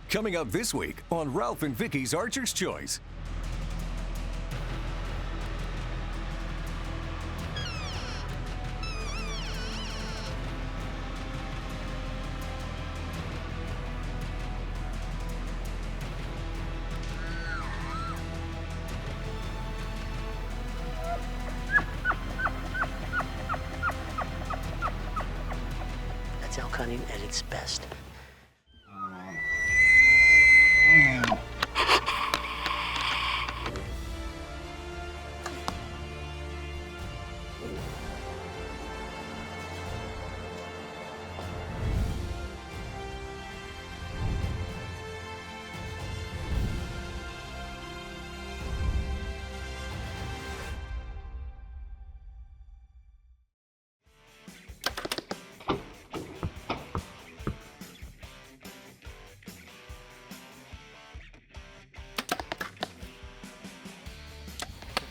Coming up this week on Ralph and Vicki's Archer's Choice. That's elk hunting at its best.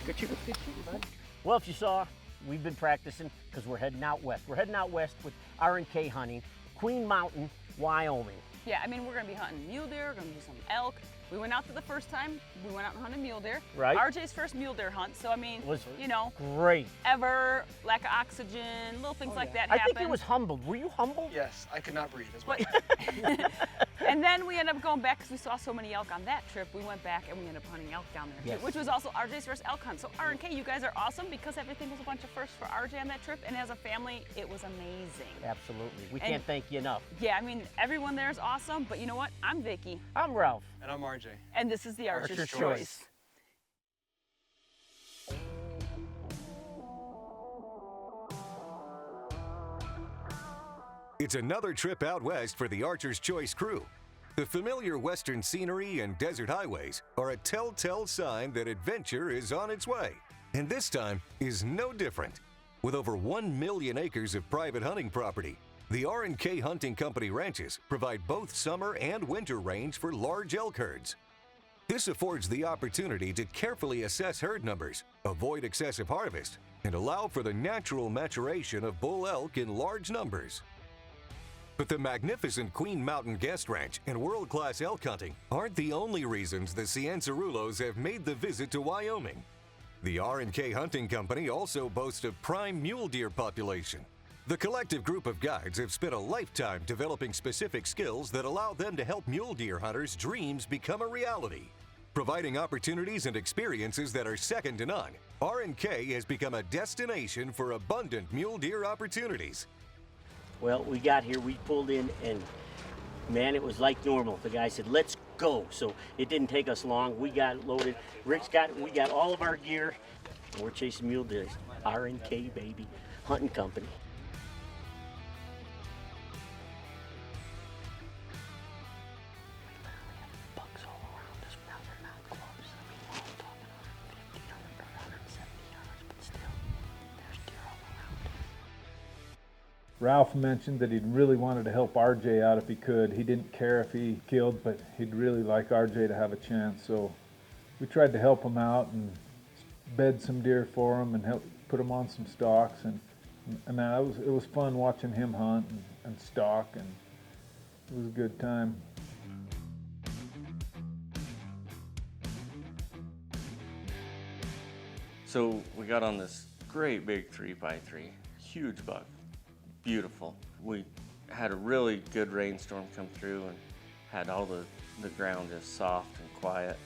Good shooting, bud. Well, if you saw, we've been practicing because we're heading out west. We're heading out west with R&K Hunting, Queen Mountain, Wyoming. Yeah, I mean, we're gonna be hunting mule deer, we're gonna do some elk. We went out for the first time, we went out and hunted mule deer. Right. RJ's first mule deer hunt, so I mean, It was you know, great. ever, lack of oxygen, little things like that happen. I think he was humbled. Were you humbled? Yes, I could not breathe as well. And then we ended up going back because we saw so many elk on that trip. We went back and we ended up hunting elk down there Yes. too, which was also RJ's first elk hunt. So R&K, you guys are awesome because everything was a bunch of firsts for RJ on that trip, and as a family, it was amazing. Absolutely. We And- can't thank you enough. Yeah, I mean, everyone there is awesome, but you know what? I'm Vicki, I'm Ralph. And I'm RJ. and this is the Archer's Archer's Choice. Choice. It's another trip out west for the Archer's Choice crew. The familiar western scenery and desert highways are a telltale sign that adventure is on its way. And this time is no different. With over 1 million acres of private hunting property, the R&K Hunting Company ranches provide both summer and winter range for large elk herds. This affords the opportunity to carefully assess herd numbers, avoid excessive harvest, and allow for the natural maturation of bull elk in large numbers. But the magnificent Queen Mountain Guest Ranch and world-class elk hunting aren't the only reasons the Cianciarulos have made the visit to Wyoming. The R&K Hunting Company also boasts a prime mule deer population. The collective group of guides have spent a lifetime developing specific skills that allow them to help mule deer hunters' dreams become a reality. Providing opportunities and experiences that are second to none, R&K has become a destination for abundant mule deer opportunities. Well, we got here, we pulled in, and man, it was like normal. The guy said, let's go. So it didn't take us long. We got loaded. We got all of our gear, and we're chasing mule deer. R&K, baby, hunting company. Bugs all around us. Now they're not close. I mean, we're all talking 150, 170 yards, but still, there's deer all around. Ralph mentioned that he'd really wanted to help RJ out if he could. He didn't care if he killed, but he'd really like RJ to have a chance. So we tried to help him out and bed some deer for him and help put him on some stalks. And man, it was fun watching him hunt and stalk, and it was a good time. So we got on this great big 3x3, huge buck, beautiful. We had a really good rainstorm come through and had all the ground just soft and quiet.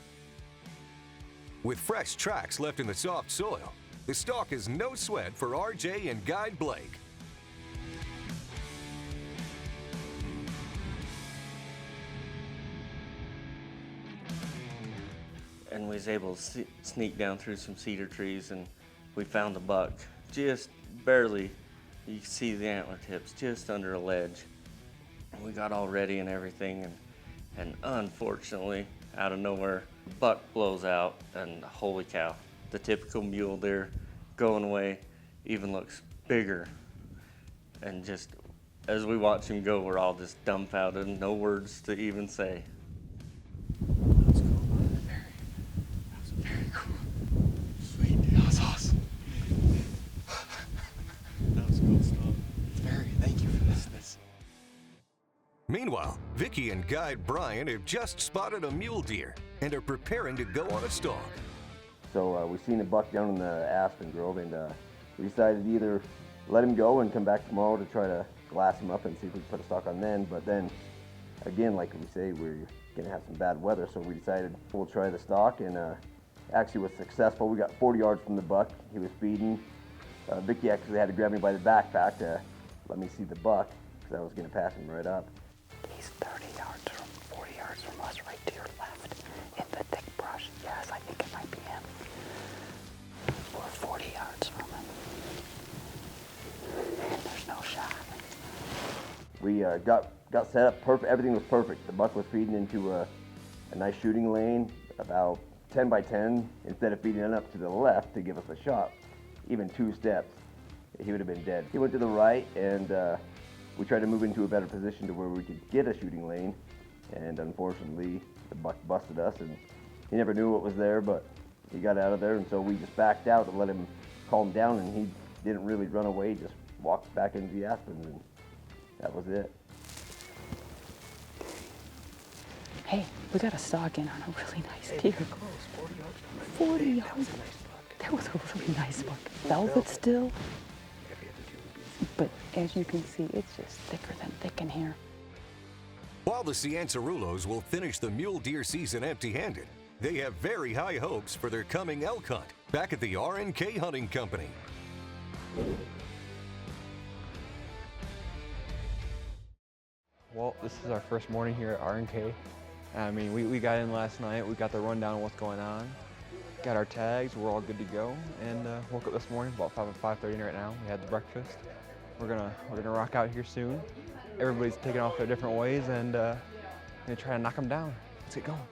With fresh tracks left in the soft soil, the stalk is no sweat for RJ and guide Blake. And we was able to sneak down through some cedar trees, and we found a buck just barely. You can see the antler tips just under a ledge. And we got all ready and everything, and unfortunately, out of nowhere, the buck blows out, and holy cow, the typical mule deer going away even looks bigger. And just as we watch him go, we're all just dumbfounded, no words to even say. Very cool. Sweet. That was awesome. That was cool stuff. Thank you for this. Meanwhile, Vicki and guide Brian have just spotted a mule deer and are preparing to go on a stalk. So we seen a buck down in the aspen grove, and we decided to either let him go and come back tomorrow to try to glass him up and see if we can put a stalk on then. But then, again, like we say, we're gonna have some bad weather, so we decided we'll try the stalk, and actually was successful. We got 40 yards from the buck. He was feeding. Vicki actually had to grab me by the backpack to let me see the buck, because I was gonna pass him right up. He's 30 yards from, 40 yards from us, right to your left, in the thick brush. Yes, I think it might be him. We're 40 yards from him, and there's no shot. We got set up perfect. Everything was perfect. The buck was feeding into a nice shooting lane, about 10 by 10. Instead of feeding up to the left to give us a shot, even 2 steps, he would have been dead. He went to the right, and we tried to move into a better position to where we could get a shooting lane, and unfortunately, the buck busted us, and he never knew what was there, but he got out of there, and so we just backed out and let him calm down, and he didn't really run away, just walked back into the aspens, and that was it. Hey, we got a stalk in on a really nice deer. 40 yards. That was a really nice buck. Velvet still. But as you can see, it's just thicker than thick in here. While the Cianciarulos will finish the mule deer season empty-handed, they have very high hopes for their coming elk hunt back at the R&K Hunting Company. Well, this is our first morning here at R&K. I mean, we got in last night, we got the rundown of what's going on, got our tags, we're all good to go, and woke up this morning about 5:30 right now. We had the breakfast. We're gonna rock out here soon. Everybody's taking off their different ways, and gonna try to knock them down. Let's get going.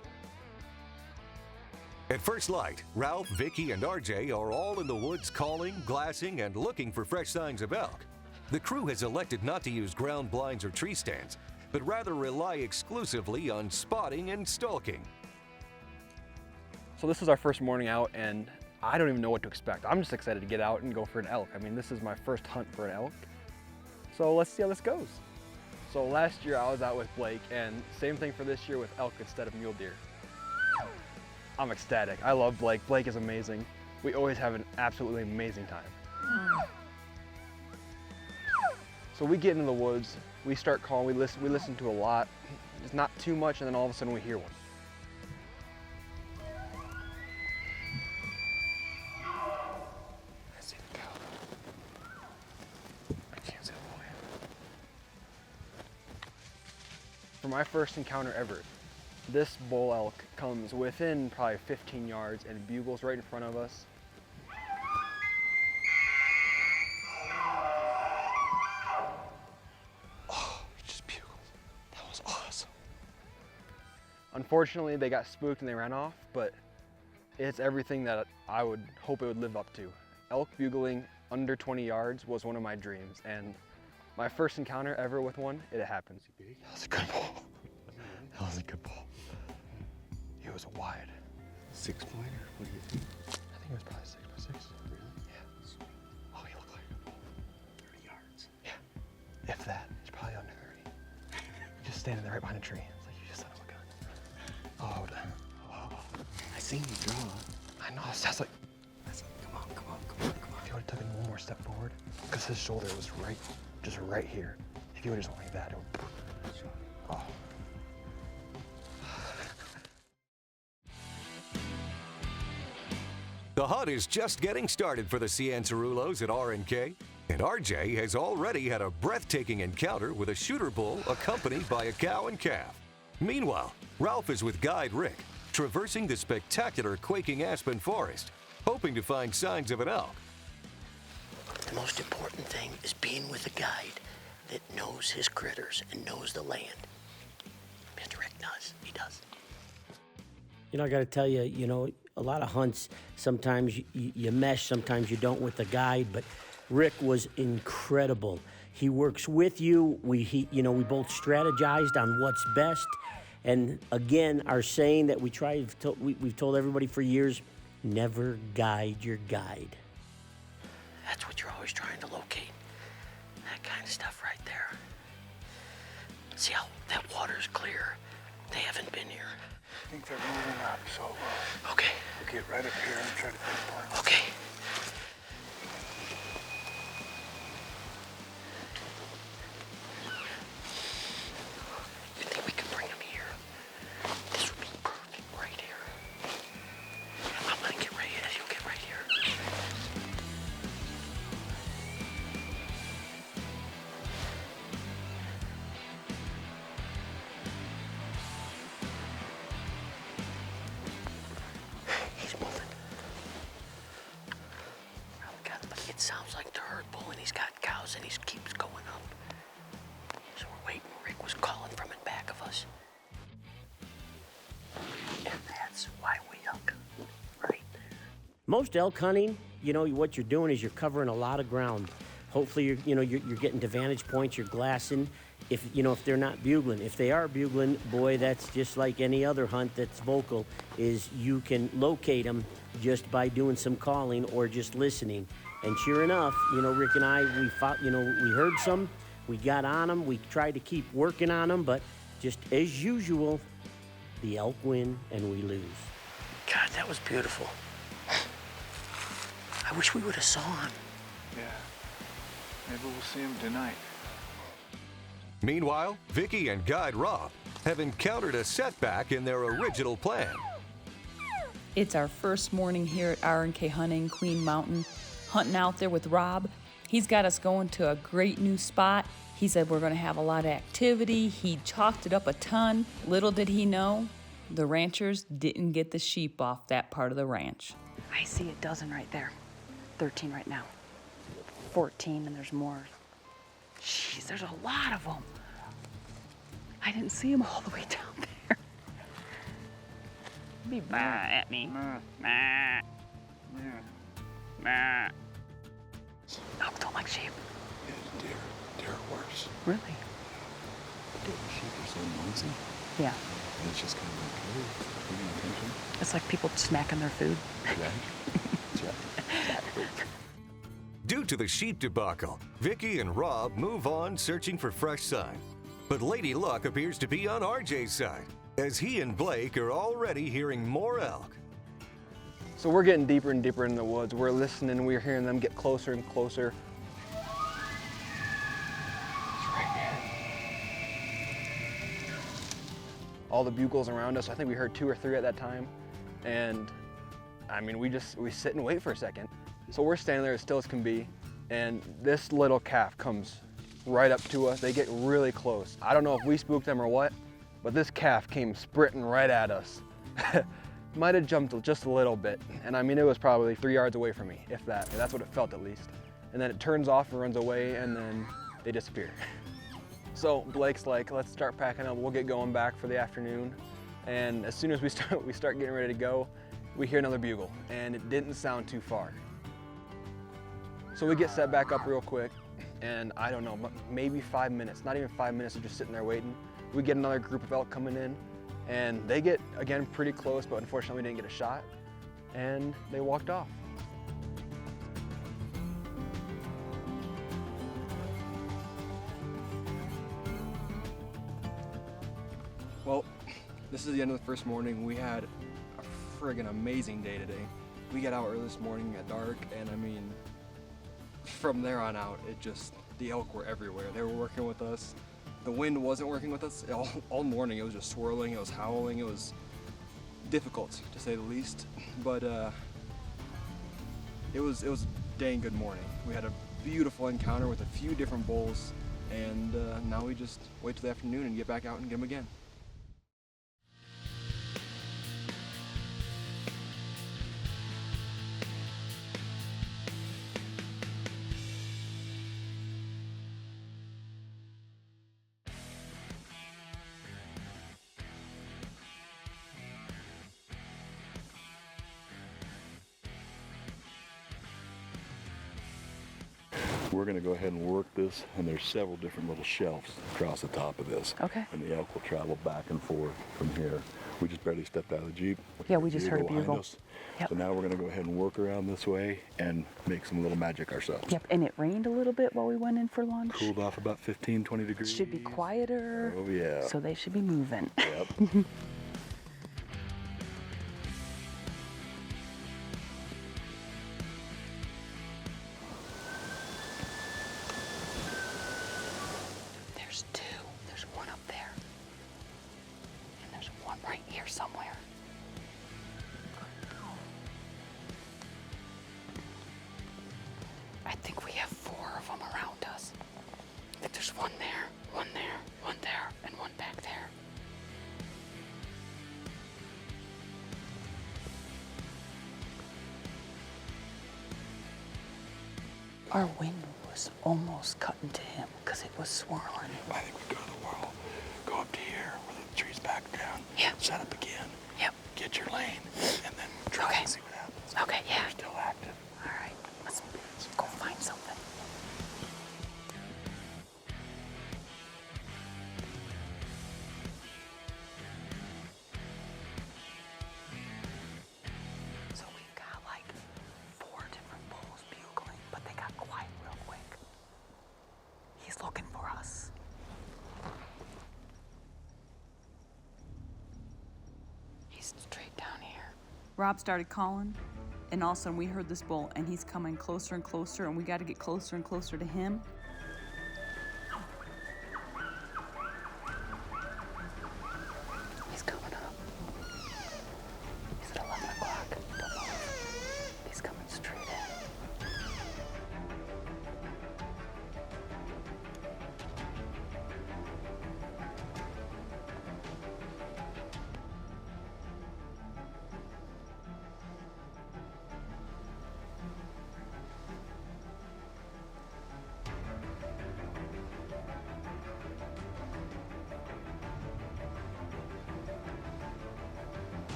At first light, Ralph, Vicki, and RJ are all in the woods calling, glassing, and looking for fresh signs of elk. The crew has elected not to use ground blinds or tree stands, but rather rely exclusively on spotting and stalking. So this is our first morning out, and I don't even know what to expect. I'm just excited to get out and go for an elk. I mean, this is my first hunt for an elk. So let's see how this goes. So last year I was out with Blake, and same thing for this year with elk instead of mule deer. I'm ecstatic. I love Blake. Blake is amazing. We always have an absolutely amazing time. So we get into the woods, we start calling, we listen to a lot. It's not too much, and then all of a sudden we hear one. I see the cow. I can't see the boy. For my first encounter ever, this bull elk comes within probably 15 yards and bugles right in front of us. Oh, he just bugled. That was awesome. Unfortunately, they got spooked and they ran off, but it's everything that I would hope it would live up to. Elk bugling under 20 yards was one of my dreams, and my first encounter ever with one, it happened. That was a good ball. That was a good ball. It was a wide. 6-pointer? What do you think? I think it was probably 6x6. Really? Yeah. Oh, he looked like a good ball. 30 yards. Yeah. If that. It's probably under 30. Just standing there right behind a tree. It's like, you just son of a gun. Oh. I seen you draw. I know. That's like, Come on. if he would have taken one more step forward, because his shoulder was just right here. If he would have just went like that, it would. Oh. The hunt is just getting started for the Cianciarulos at R&K, and RJ has already had a breathtaking encounter with a shooter bull accompanied by a cow and calf. Meanwhile, Ralph is with guide Rick, traversing the spectacular quaking aspen forest, hoping to find signs of an elk. The most important thing is being with a guide that knows his critters and knows the land. Mr. Rick does. He does. You know, I got to tell you, a lot of hunts, sometimes you mesh, sometimes you don't with the guide, but Rick was incredible. He works with you. We both strategized on what's best. And again, our saying that we've told everybody for years, never guide your guide. That's what you're always trying to locate. That kind of stuff right there. See how that water's clear? They haven't been here. I think they're moving up, so Okay. we'll get right up here and try to pinpoint. Okay. You think we can bring them here? This would be perfect right here. I'm gonna get right here. You'll get right here. He's moving. It sounds like the herd bull, and he's got cows, and he keeps going up. So we're waiting. Rick was calling from in back of us. And that's why we elk right there. Most elk hunting, you know, what you're doing is you're covering a lot of ground. Hopefully, you're getting to vantage points, you're glassing. If they're not bugling. If they are bugling, boy, that's just like any other hunt that's vocal, is you can locate them just by doing some calling or just listening. And sure enough, Rick and I, we heard some, we got on them, we tried to keep working on them, but just as usual, the elk win and we lose. God, that was beautiful. I wish we would have saw him. Yeah. Maybe we'll see him tonight. Meanwhile, Vicki and Guide Rob have encountered a setback in their original plan. It's our first morning here at R&K Hunting, Queen Mountain, hunting out there with Rob. He's got us going to a great new spot. He said we're going to have a lot of activity. He chalked it up a ton. Little did he know, the ranchers didn't get the sheep off that part of the ranch. I see a dozen right there. 13 right now. 14, and there's more. Jeez, there's a lot of them. I didn't see them all the way down there. Be baa at me. Baa. Baa. Elk don't like sheep. Yeah, deer are worse. Really? Sheep are so noisy. Yeah. And it's just kind of like, hey, paying attention. It's like people smacking their food. Due to the sheep debacle, Vicki and Rob move on searching for fresh sign. But Lady Luck appears to be on RJ's side, as he and Blake are already hearing more elk. So we're getting deeper and deeper in the woods. We're listening, we're hearing them get closer and closer. It's right here. All the bugles around us, I think we heard 2 or 3 at that time. And I mean, we sit and wait for a second. So we're standing there as still as can be, and this little calf comes right up to us. They get really close. I don't know if we spooked them or what, but this calf came sprinting right at us. Might have jumped just a little bit, and I mean, it was probably 3 yards away from me, if that. That's what it felt at least. And then it turns off and runs away, and then they disappear. So Blake's like, let's start packing up. We'll get going back for the afternoon. And as soon as we start getting ready to go, we hear another bugle, and it didn't sound too far. So we get set back up real quick, and I don't know, maybe 5 minutes, not even 5 minutes of just sitting there waiting. We get another group of elk coming in, and they get, again, pretty close, but unfortunately we didn't get a shot, and they walked off. Well, this is the end of the first morning. We had a friggin' amazing day today. We got out early this morning at dark, and I mean, from there on out, the elk were everywhere. They were working with us. The wind wasn't working with us all morning. It was just swirling, it was howling, it was difficult to say the least. But it was a dang good morning. We had a beautiful encounter with a few different bulls, and now we just wait till the afternoon and get back out and get them again. We're going to go ahead and work this, and there's several different little shelves across the top of this. Okay. And the elk will travel back and forth from here. We just barely stepped out of the Jeep. Yeah, we just heard a bugle. Yep. So now we're going to go ahead and work around this way and make some little magic ourselves. Yep, and it rained a little bit while we went in for lunch. Cooled off about 15, 20 degrees. Should be quieter. Oh, yeah. So they should be moving. Yep. There's two. There's one up there. And there's one right here somewhere. I think we have 4 of them around us. I think there's one there, one there, one there, and one back there. Our wind was almost cutting to him because it was swirling. I think we go to the wall, go up to here where the tree's back down, set up again, get your lane, and then try and see what happens. Okay, yeah. We're still active. All right, let's go find something. So we've got like 4 different bulls bugling, but they got quiet real quick. He's looking for us. He's straight down here. Rob started calling, and all of a sudden we heard this bull, and he's coming closer and closer, and we got to get closer and closer to him. He's coming up. He's at 11 o'clock. Don't move. He's coming straight in.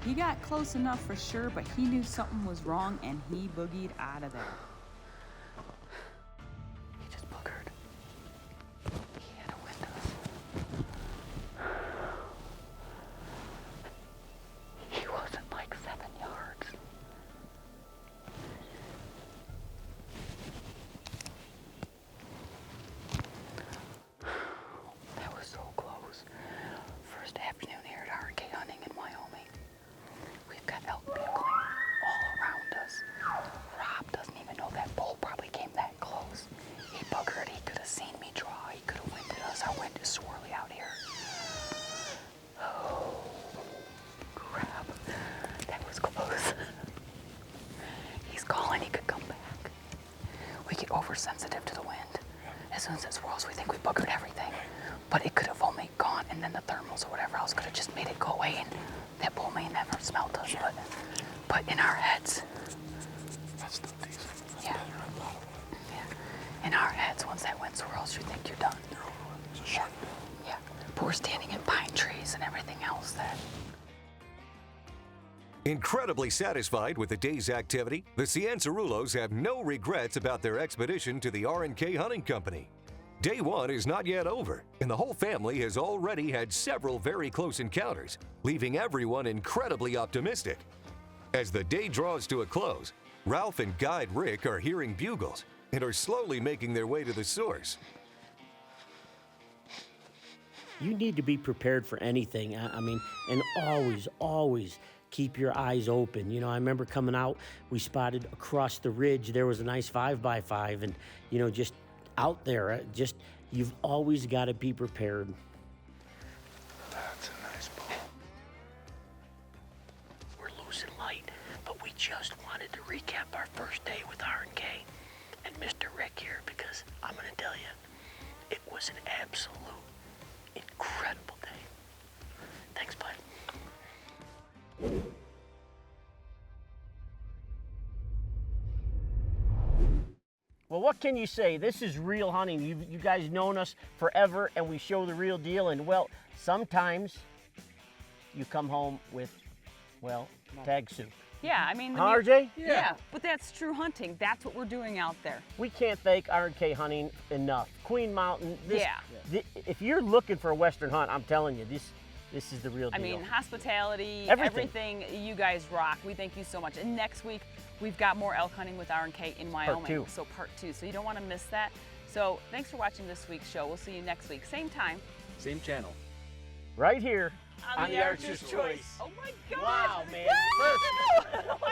He got close enough for sure, but he knew something was wrong, and he boogied out of there. He just boogered. He had to wind us. He wasn't like 7 yards. That was so close. First afternoon here at R&K Hunting in Wyoming. We've got elk bugling all around us. Rob doesn't even know that bull probably came that close. He buggered. He could have seen me draw. He could have winded us. Our wind is swirly out here. Oh, crap. That was close. He's calling. He could come back. We get oversensitive to the wind. As soon as it swirls, we think we buggered everything. But it could have only gone, and then the thermals or whatever else could have just made it go away, and that bull may never smelt us. But in our heads, That's still decent. That's yeah. better than a lot of it. Yeah. In our heads, once that wind swirls, you think you're done. It's a sharp bill. Yeah. But we're standing in pine trees and everything else that. Incredibly satisfied with the day's activity, the Cianciarulos have no regrets about their expedition to the R&K Hunting Company. Day 1 is not yet over, and the whole family has already had several very close encounters, leaving everyone incredibly optimistic. As the day draws to a close, Ralph and guide Rick are hearing bugles and are slowly making their way to the source. You need to be prepared for anything. I mean, and always keep your eyes open. You know, I remember coming out, we spotted across the ridge, there was a nice 5x5, and, you know, just out there, you've always got to be prepared. That's a nice bull. We're losing light, but we just wanted to recap our first day with R&K and Mr. Rick here, because I'm going to tell you, it was an absolute incredible day. Thanks, bud. Well, what can you say? This is real hunting. You guys known us forever, and we show the real deal. And well, sometimes you come home with, well, tag soup. Yeah, I mean, Huh, RJ? Yeah, but that's true hunting. That's what we're doing out there. We can't thank R&K Hunting enough. Queen Mountain. Yeah. If you're looking for a Western hunt, I'm telling you, this is the real deal. I mean, hospitality, everything. you guys rock. We thank you so much. And next week, we've got more elk hunting with R&K in Wyoming. Part 2. So part 2. So you don't want to miss that. So thanks for watching this week's show. We'll see you next week. Same time. Same channel. Right here on the Archer's Choice. Oh my God. Wow, man. Woo!